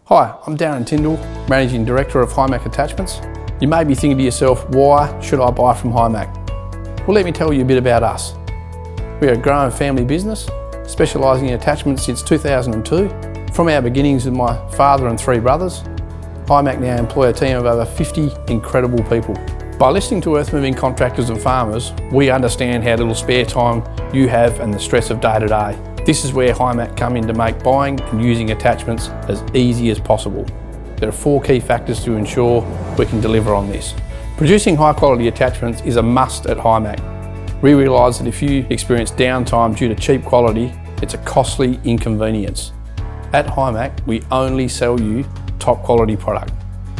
Hi, I'm Darren Tindal, Managing Director of Himac Attachments. You may be thinking to yourself, why should I buy from Himac? Well, let me tell you a bit about us. We're a growing family business, specialising in attachments since 2002. From our beginnings with my father and three brothers, Himac now employ a team of over 50 incredible people. By listening to earth moving contractors and farmers, we understand how little spare time you have and the stress of day to day. This is where Himac come in to make buying and using attachments as easy as possible. There are 4 key factors to ensure we can deliver on this. Producing high quality attachments is a must at Himac. We realise that if you experience downtime due to cheap quality, it's a costly inconvenience. At Himac, we only sell you top quality product.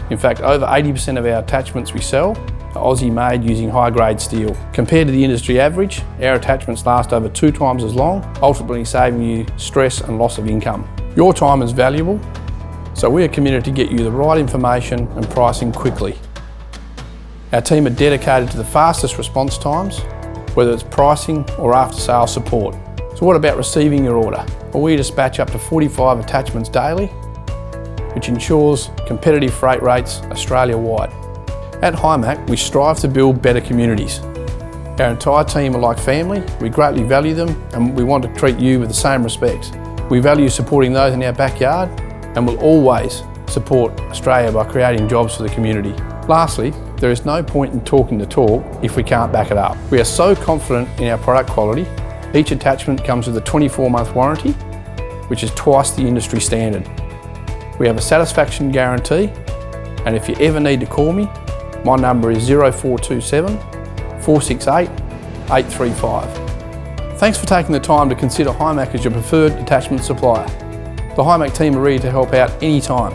In fact, over 80% of our attachments we sell are Aussie made using high grade steel. Compared to the industry average, our attachments last over 2 times as long, ultimately saving you stress and loss of income. Your time is valuable, so we are committed to get you the right information and pricing quickly. Our team are dedicated to the fastest response times, whether it's pricing or after sales support. So what about receiving your order? Well, we dispatch up to 45 attachments daily, which ensures competitive freight rates Australia-wide. At Himac, we strive to build better communities. Our entire team are like family, we greatly value them and we want to treat you with the same respect. We value supporting those in our backyard and will always support Australia by creating jobs for the community. Lastly, there is no point in talking the talk if we can't back it up. We are so confident in our product quality. Each attachment comes with a 24-month warranty, which is twice the industry standard. We have a satisfaction guarantee, and if you ever need to call me, my number is 0427 468 835. Thanks for taking the time to consider Himac as your preferred attachment supplier. The Himac team are ready to help out anytime.